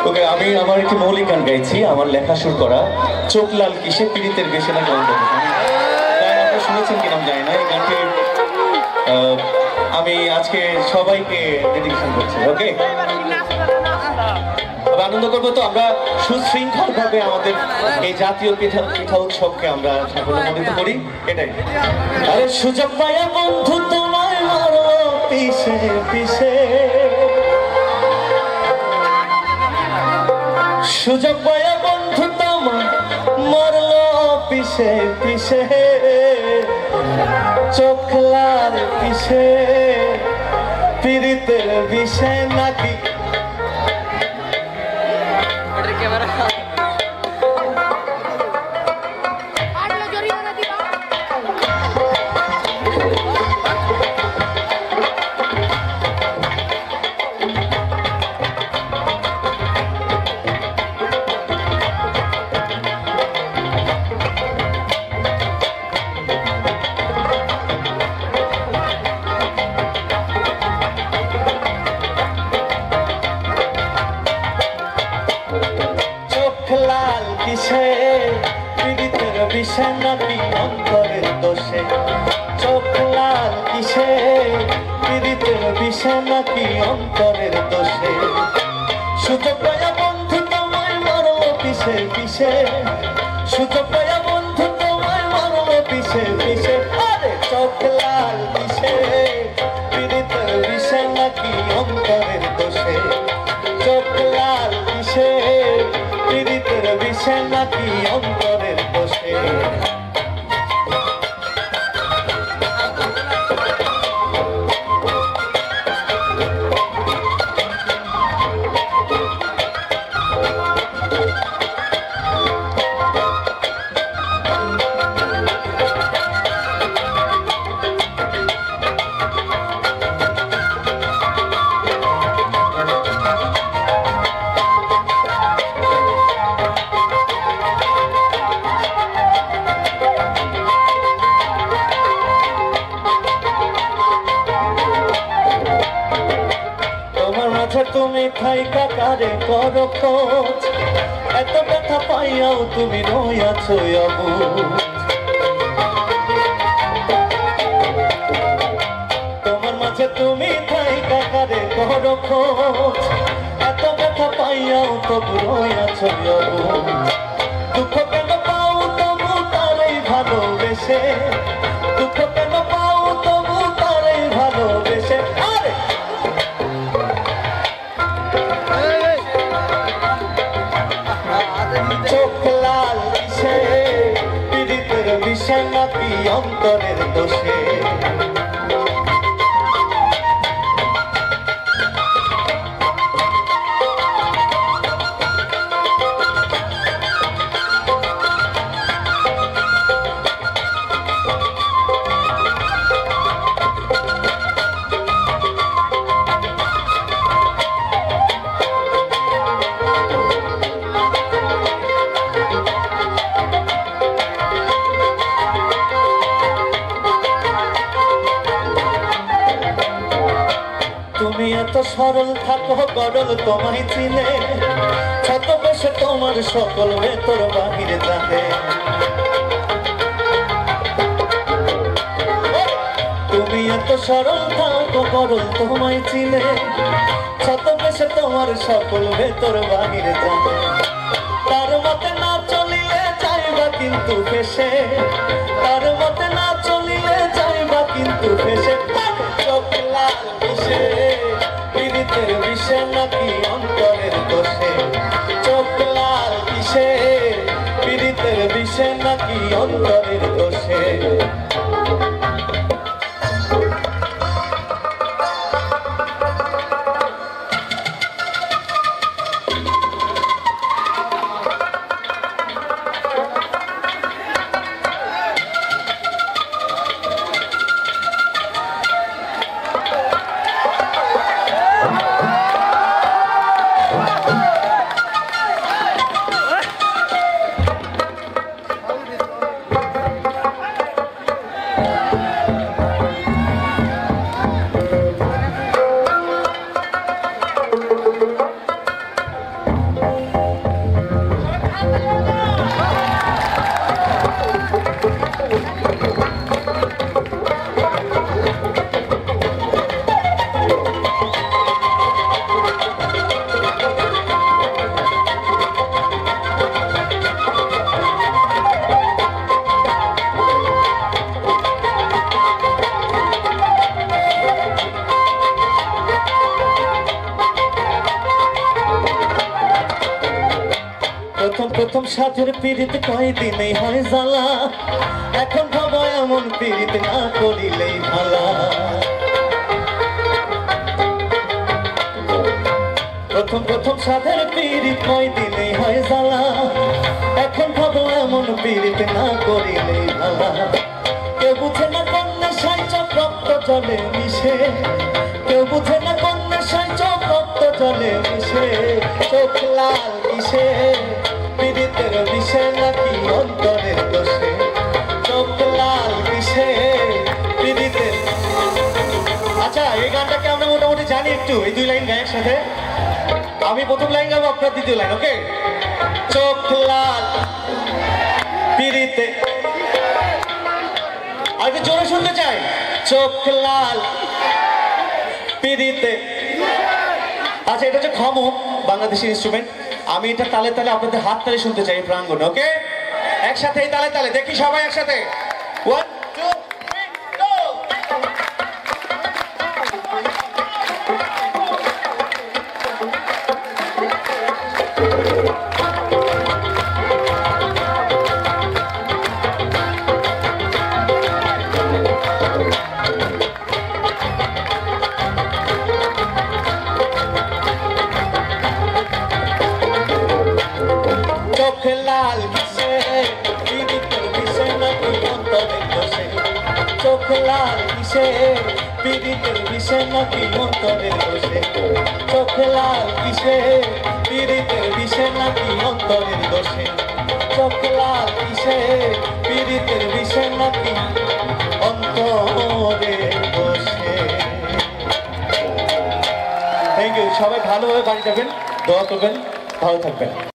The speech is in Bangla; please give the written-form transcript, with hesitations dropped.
ওকে, আমি আমার একটি মৌলিক গান গাইছি, আমার লেখা সুর করা। চোখ লাল কিসে পীড়িতের বেশে না গান আপনারা শুনেছেন কিনা আমি জানি না। এই গানটি আমি আজকে সবাইকে ডেডিকেশন করছি। ওকে, আনন্দ করবো তো আমরা সুশৃঙ্খল ভাবে আমাদের এই জাতীয় পিঠা উৎসবকে আমরা সাফল্যমণ্ডিত করি, এটাই। আরে সুযোগ পায়া বন্ধু তোমায় মারো পিছে পিছে, সুযোগ পায়া বন্ধু তোমার মরলো পিছে পিছে, চোখ লাল পিছে পীড়িতের বিষে নাকি। পীড়িতের বিষে নাকি অন্তরের দোষে, চোখ লাল কিসে পীড়িতের বিষে নাকি অন্তরের দোষে, সুযোগ পায়া বন্ধু তোমায় মারলো পিছে পিছে, সুযোগ পায়া বন্ধু তোমায় মারলো পিছে পিছে, আরে চোখ লাল কিসে পীড়িতের বিষে নাকি অন্তরের দোষে, চোখ লাল কিসে পীড়িতের বিষে নাকি অন্তরের দোষে। তুমি থাইকা কারে করো খোঁজ, এত ব্যথা পাইয়াও তুমি রইয়াছো অবুঝ, তোমার মাঝে তুমি থাইকা কারে করো খোঁজ, এত ব্যথা পাইয়াও তবু রইয়াছো অবুঝ, দুঃখ কেন পাও তবু তারই ভালোবেসে, দুঃখ কেন পাও তবু তারই ভালোবেসে, আরে চোখ লাল কিসে পীড়িতের বিষে নাকি অন্তরের দোষে। তুমি এত সরল থাকো গরল তোমায় চিনে, শত বেশে তোমার সকল ভেতর বাহিরে জানে, তুমি এত সরল থাকো গরল তোমায় চিনে, শত বেশে তোমার সকল ভেতর বাহিরে জানে, তার মতে না চলিলে যাইবা কিন্তু ফেসে, তার মতে না চলিলে যাইবা কিন্তু ফেসে, চোখ লাল কিসে পীড়িতের বিষে নাকি অন্তরের দোষে, চোখ লাল কিসে পীড়িতের বিষে নাকি অন্তরের দোষে। প্রথম প্রথম সাথের পীড়িত কয়দিনেই হয় জ্বালা, এখন ভাবো এমন পীড়িত না করিলেই ভালা। প্রথম প্রথম সাথের পীড়িত কয়দিনেই হয় জ্বালা, এখন ভাবো এমন পীড়িত না করিলেই ভালা। কেউ বুঝে না কন্যা সাইচ রক্ত জলে মিশে, কেউ বুঝে না কন্যা সাইচ রক্ত জলে মিশে। চোখ লাল কিসে পীড়িতের বিষে নাকি অন্তরের দোষে, চোখ লাল কিসে পীড়িতের। আচ্ছা, এই গানটাকে আমরা মোটামুটি জানি একটু, এই দুই লাইন গায়ের সাথে। আমি প্রথম লাইন গাবো, আপনার দ্বিতীয় লাইন, ওকে? চোখ লাল পীড়িতে, আর একটু জোরে শুনতে চাই। চোখ লাল পীড়িতে। আচ্ছা, এটা হচ্ছে খমক, বাংলাদেশি ইনস্ট্রুমেন্ট। আমি এটা তালে তালে আপনাদের হাত তালে শুনতে চাই প্রাঙ্গণে, ওকে? একসাথে এই তালে তালে দেখি সবাই একসাথে। 1 2 3 গো। চোখ লাল কিসে পীড়িতের বিষে নাকি অন্তরের দোষে, চোখ লাল কিসে পীড়িতের বিষে নাকি অন্তরের দোষে, চোখ লাল কিসে পীড়িতের বিষে নাকি অন্তরের দোষে, চোখ লাল কিসে পীড়িতের বিষে নাকি অন্তরের দোষে। Thank you. সবাই ভালোভাবে বাড়ি যাবেন, দোয়া করবেন, ভালো থাকবেন।